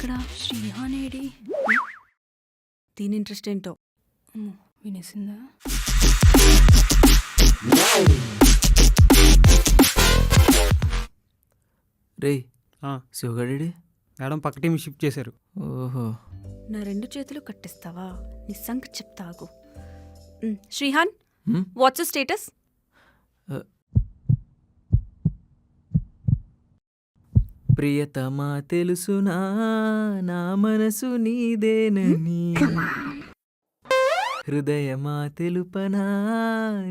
ఇక్కడ శ్రీహానేడి దీని ఇంట్రెస్ట్ ఏంటో వినేసిందా? రే శివగాడి మేడం పక్క టీం షిఫ్ట్ చేశారు. ఓహో, నా 2 చేతులు కట్టిస్తావా? నీ సంగతి చెప్తాగు. Shrihan, watts status? ప్రియతమా తెలుసునా నా మనసు నీదేనని, హృదయమా తెలుపనా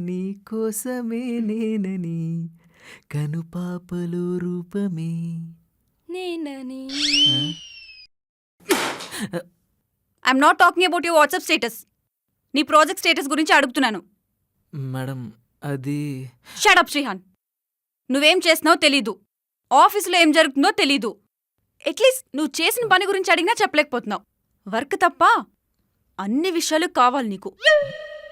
నీ కోసమే నేనని, కనుపాపలో రూపమే నేనని. I'm not talking about your WhatsApp status. నీ ప్రాజెక్ట్ స్టేటస్ గురించి అడుగుతున్నాను. మేడం అది. Shut up Srihan. నువ్వేం చేస్తున్నావో తెలీదు, ఆఫీసులో ఏం జరుగుతుందో తెలీదు. అట్లీస్ట్ నువ్వు చేసిన పని గురించి అడిగినా చెప్పలేకపోతున్నావు. వర్క్ తప్ప అన్ని విషయాలు కావాలి నీకు.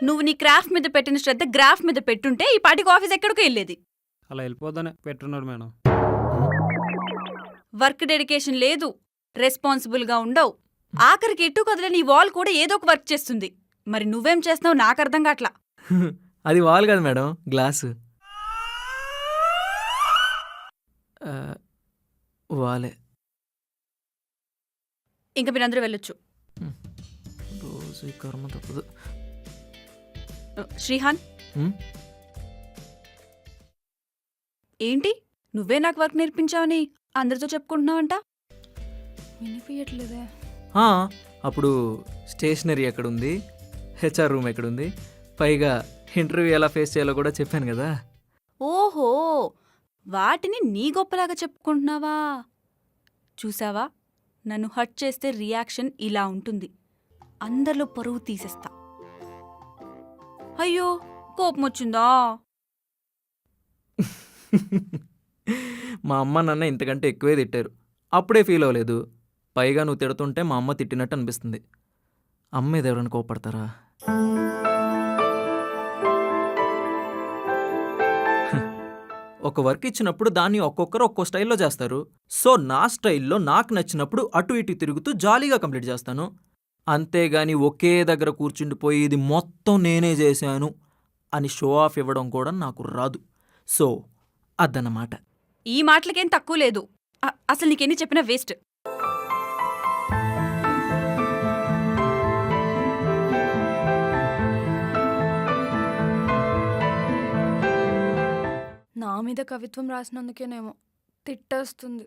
నువ్వు నీ క్రాఫ్ట్ మీద పెట్టిన శ్రద్ధ గ్రాఫ్ మీద పెట్టుంటే ఈ పాటికి ఆఫీస్ ఎక్కడికో వెళ్ళేది. అలా వెళ్ళిపోదానే పెట్టున్నాడు మేడం. వర్క్ డెడికేషన్ లేదు, రెస్పాన్సిబుల్గా ఉండవు. ఆఖరికి ఎటు కదలే నీ వాల్ కూడా ఏదో ఒక వర్క్ చేస్తుంది. మరి నువ్వేం చేస్తున్నావు నాకు అర్థం కావట్లా. అది వాల్ కాదు మేడం, గ్లాసు. వాలే. ఇంకా మీరందరూ వెళ్ళొచ్చు. రోజు ఈ కర్మ తప్పదు. శ్రీహాన్, ఏంటి నువ్వే నాకు వర్క్ నేర్పించావని అందరితో చెప్పుకుంటున్నావంట? వినిపించట్లేదే. అప్పుడు స్టేషనరీ ఎక్కడుంది, హెచ్ఆర్ రూమ్ ఎక్కడుంది, పైగా ఇంటర్వ్యూ ఎలా ఫేస్ చేయాలో కూడా చెప్పాను కదా. ఓహో, వాటిని నీ గొప్పలాగా చెప్పుకుంటున్నావా? చూసావా, నన్ను హర్ట్ చేస్తే రియాక్షన్ ఇలా ఉంటుంది. అందరిలో పరువు తీసేస్తా. అయ్యో, కోపం వచ్చిందా? మా అమ్మ నాన్న ఇంతకంటే ఎక్కువే తిట్టారు, అప్పుడే ఫీల్ అవ్వలేదు. పైగా నువ్వు తిడుతుంటే మా అమ్మ తిట్టినట్టు అనిపిస్తుంది. అమ్మ మీద ఎవరైనా కోపడతారా? ఒక వర్క్ ఇచ్చినప్పుడు దాన్ని ఒక్కొక్కరు ఒక్కో స్టైల్లో చేస్తారు. సో నా స్టైల్లో నాకు నచ్చినప్పుడు అటు ఇటు తిరుగుతూ జాలీగా కంప్లీట్ చేస్తాను. అంతేగాని ఒకే దగ్గర కూర్చుండిపోయి ఇది మొత్తం నేనే చేశాను అని షో ఆఫ్ ఇవ్వడం కూడా నాకు రాదు. సో అదన్నమాట. ఈ మాటలకేం తక్కువ లేదు. అసలు నీకెన్ని చెప్పినా వేస్ట్. నా మీద కవిత్వం రాసినందుకేనేమో తిట్టేస్తుంది.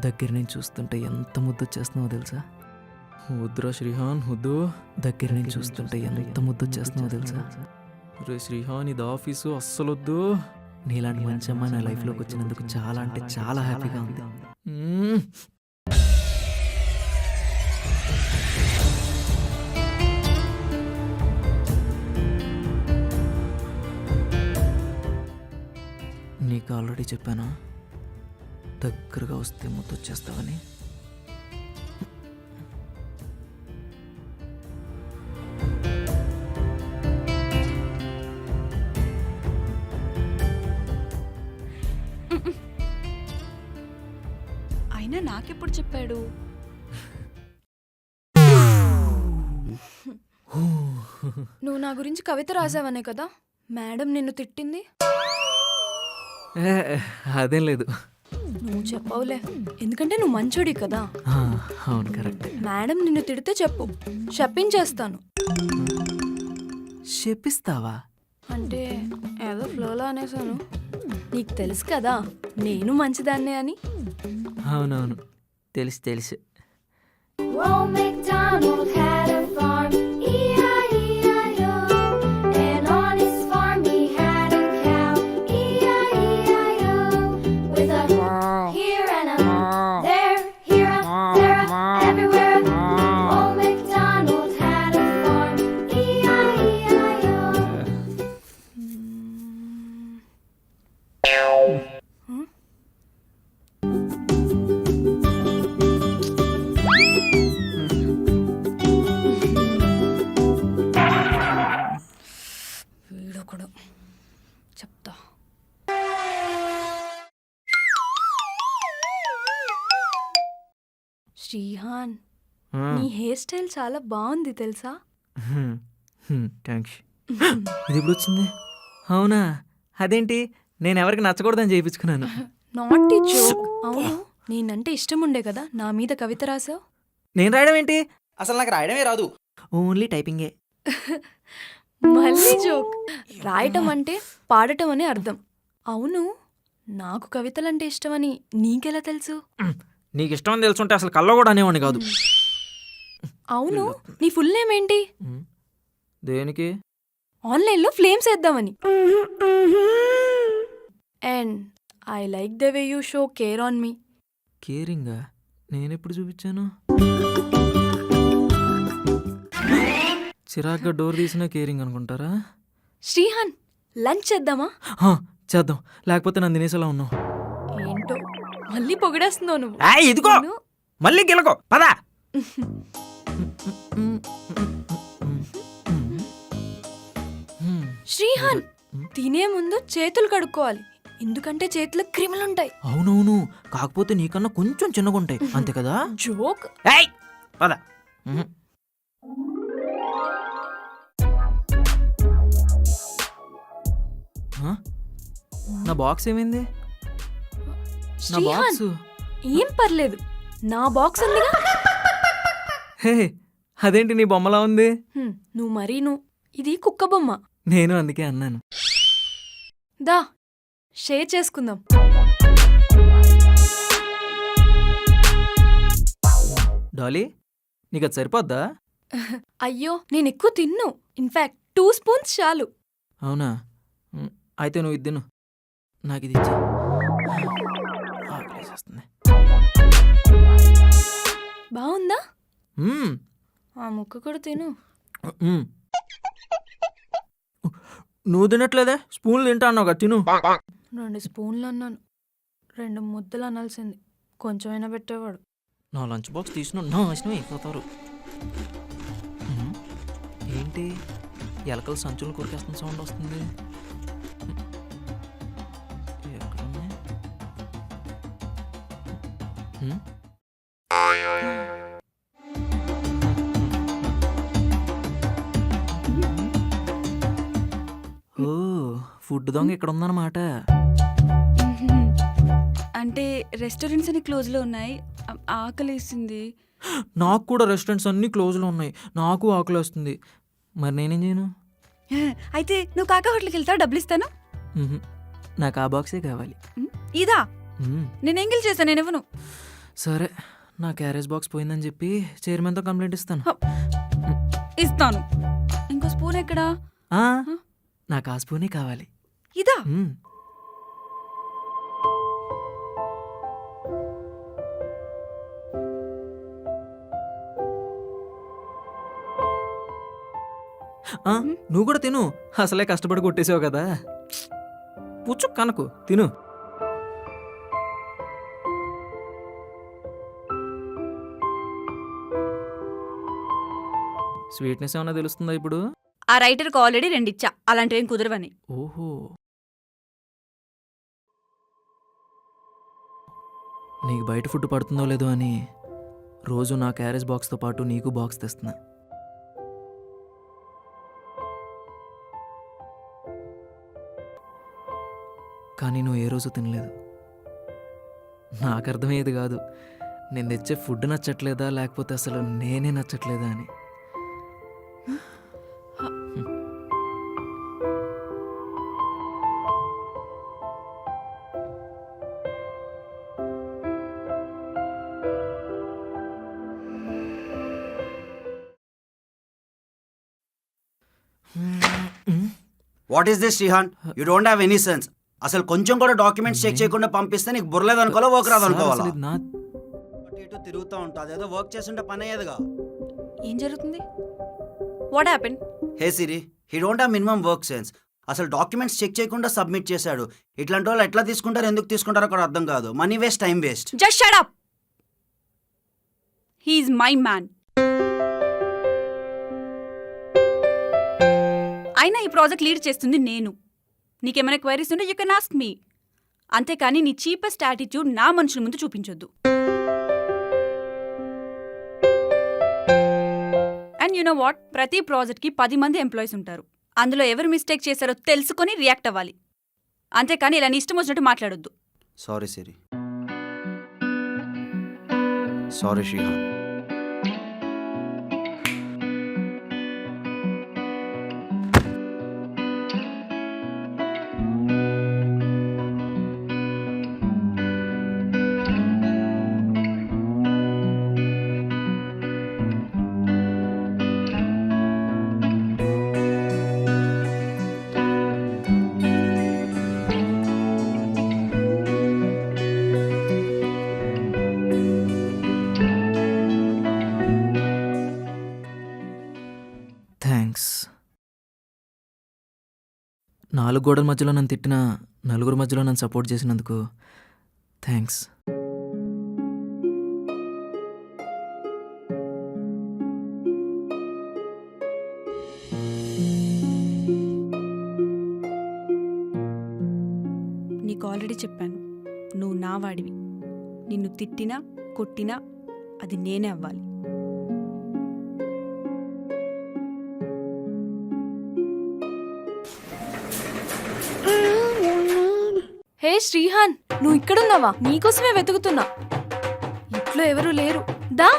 దగ్గర నుంచి చూస్తుంటే ఎంత ముద్దు వచ్చేస్తున్నావో తెలుసా? వద్దురా శ్రీహాన్, వద్దు. దగ్గర నుంచి చూస్తుంటే ఎంత ముద్దు వచ్చేస్తున్నావో తెలుసా? రే శ్రీహాన్, ఇది ఆఫీసు, అస్సలొద్దు. నీలాంటి మంచి అమ్మాయి నా లైఫ్లోకి వచ్చినందుకు చాలా అంటే చాలా హ్యాపీగా ఉంది. నీకు ఆల్రెడీ చెప్పానా దగ్గరగా వస్తే ముద్దు వచ్చేస్తావని? అయినా నాకెప్పుడు చెప్పాడు? నువ్వు నా గురించి కవిత రాసావనే కదా మేడం నిన్ను తిట్టింది? అదేం లేదు. నువ్వు చెప్పవులే, ఎందుకంటే నువ్వు మంచోడి కదా. అవును, కరెక్ట్. మేడం నిన్ను తిడితే చెప్పు, చెప్పించేస్తాను. చెప్పిస్తావా? అంటే ఏదో ఫ్లోలో అనేసాను. నీకు తెలుసు కదా నేను మంచిదాన్నే అని. అవునవును, తెలుసు. శ్రీహాన్, నీ హెయిర్ స్టైల్ చాలా బాగుంది తెలుసా? థ్యాంక్స్. ఇది ఇప్పుడు వచ్చింది? అవునా? అదేంటి, నేను ఎవరికి నచ్చకూడదని చేయించుకున్నాను. నాట్ ఈ జోక్. అవును, నేనంటే ఇష్టం ఉండే కదా నా మీద కవిత రాసావు. నేను రాయడం ఏంటి? అసలు నాకు రాయడమే రాదు, ఓన్లీ టైపింగే. మళ్ళీ జోక్. రాయటం అంటే పాడటం అని అర్థం. అవును, నాకు కవితలంటే ఇష్టమని నీకెలా తెలుసు? నీకు ఇష్టం అని తెలుసుంటే అసలు కల్లో కూడా అనేవాడిని కాదు. అవును, నీ ఫుల్ నేమ్ ఏంటి? దేనికి? ఆన్లైన్లో ఫ్లేమ్స్ వేద్దామని. And I like the way you show care on me. కేరింగా? నేనెప్పుడు చూపించాను? చిరాగ్గా డోర్ తీసినా కేరింగ్ అనుకుంటారా? శ్రీహాన్, లంచ్ చేద్దామా? హా, చేద్దాం, లేకపోతే నన్ను తినేసేలా ఉన్నావు. ఏంటో మళ్ళీ పొగిడేస్తున్నావు నువ్వు. ఇదిగో నేను- మళ్ళీ గెలకో పదా. శ్రీహాన్, తినే ముందు చేతులు కడుక్కోవాలి, ఎందుకంటే చేతిలో క్రిములుంటాయి. అవునవును, కాకపోతే నీకన్నా కొంచెం చిన్నగా ఉంటాయి అంతే కదా. జోక్. పద. నా బాక్స్ ఏమైంది? నా శ్రీహాన్, బాక్స్. ఏం పర్లేదు, నా బాక్స్ ఉందిగా. హే, అదేంటి నీ బొమ్మలా ఉంది? నువ్వు మరీను, ఇది కుక్క బొమ్మ. నేను అందుకే అన్నాను. దా షేర్ చేసుకుందాం. డాలీ, నీకు అది సరిపోద్దా? అయ్యో, నేను ఎక్కువ తిన్ను. ఇన్ఫాక్ట్ 2 స్పూన్స్ చాలు. అవునా? అయితే నువ్వు ఇది తిను, నాకు ఇది ఇచ్చే. ఆకలేసేస్తుంది. బాగుందా? ఆ ముక్క కూడా తిను. నువ్వు తినట్లేదే, స్పూన్లు తింటా అన్నావు కదా, తిను. 2 స్పూన్లు అన్నాను, 2 ముద్దలు అనాల్సింది. కొంచెమైనా పెట్టేవాడు. నా లంచ్ బాక్స్ తీసిన నాశనం అయిపోతారు. ఏంటి, ఎలకల సంచులను కొరికేస్తున్న సౌండ్ వస్తుంది. ఎక్కడున్నాయి? ఓ, ఫుడ్ దొంగ ఇక్కడ ఉందన్నమాట. అంటే రెస్టారెంట్స్ అన్ని క్లోజ్లో ఉన్నాయి. ఆకలేసింది. నాకు కూడా రెస్టారెంట్స్ అన్నీ క్లోజ్లో ఉన్నాయి, నాకు ఆకలి వస్తుంది. మరి నేనేం చేయను? అయితే నువ్వు కాకా హోటల్కి వెళ్తావు, డబ్బులు ఇస్తాను. నాకు ఆ బాక్సే కావాలి. ఇదా? మ్మ్. నేను ఎంగిల్ చేశాను, నేను ఇవ్వను. సరే, నా క్యారేజ్ బాక్స్ పోయిందని చెప్పి చైర్మన్తో కంప్లైంట్ ఇస్తాను. ఇస్తాను. ఇంకో స్పూన్ ఎక్కడా? ఆ, నాకు ఆ స్పూనే కావాలి. ఇదా? మ్మ్. నువ్వు కూడా తిను, అసలే కష్టపడి కొట్టేసావు కదా. పుచ్చు కనకు తిను. స్వీట్నెస్ ఏమన్నా తెలుస్తుందా ఇప్పుడు? ఆ రైటర్కి ఆల్రెడీ 2 ఇచ్చా, అలాంటివేం కుదరవని. ఓహో, నీకు బయట ఫుడ్ పడుతుందో లేదో అని రోజు నా క్యారేజ్ బాక్స్తో పాటు నీకు బాక్స్ తెస్తున్నా. కానీ నువ్వు ఏ రోజు తినలేదు. నాకు అర్థమయ్యేది కాదు, నేను తెచ్చే ఫుడ్ నచ్చట్లేదా లేకపోతే అసలు నేనే నచ్చట్లేదా అని. What is this Srihan? You don't have any sense. అసలు కొంచెం కూడా డాక్యుమెంట్స్ చెక్ చేయకుండా పంపిస్తే నీకు బుర్రలేదు అనుకోవాలా, వర్క్ రాదు అనుకోవాలా? అసలు ఇది నా అటు ఇటు తిరుగుతూ ఉంటా, అదేదో వర్క్ చేస్తుంటే పని అయ్యేదిగా. ఏం జరుగుతుంది? What happen? Hey Siri, he don't have minimum work sense. అసలు డాక్యుమెంట్స్ చెక్ చేయకుండా సబ్మిట్ చేశాడు. ఇట్లాంటి వాళ్ళు ఎట్లా తీసుకుంటారు, ఎందుకు తీసుకుంటారో కూడా అర్థం కాదు. Money waste, time waste. Just shut up. He is my man. అయినా ఈ ప్రాజెక్ట్ లీడ్ చేస్తుంది నేను. నీకేమైనా క్వైరీస్ ఉంటే యూ కెన్ ఆస్క్ మీ. అంతేకాని నీ చీపెస్ట్ యాటిట్యూడ్ నా మనుషుల ముందు చూపించొద్దు. అండ్ యు నో వాట్, ప్రతి ప్రాజెక్ట్కి 10 మంది ఎంప్లాయీస్ ఉంటారు. అందులో ఎవరు మిస్టేక్ చేశారో తెలుసుకొని రియాక్ట్ అవ్వాలి. అంతేకాని ఇలా నీ ఇష్టం వచ్చినట్టు మాట్లాడొద్దు. సారీ సిరి. సారీ శ్రీహాన్. థ్యాంక్స్. 4 గోడల మధ్యలో నన్ను తిట్టిన నలుగురు మధ్యలో నన్ను సపోర్ట్ చేసినందుకు థ్యాంక్స్. నీకు ఆల్రెడీ చెప్పాను, నువ్వు నా వాడివి. నిన్ను తిట్టినా కొట్టినా అది నేనే అవ్వాలి. హే శ్రీహాన్, నువ్వు ఇక్కడున్నావా? నీకోసమే వెతుకుతున్నా. ఇంట్లో ఎవరూ లేరు. దా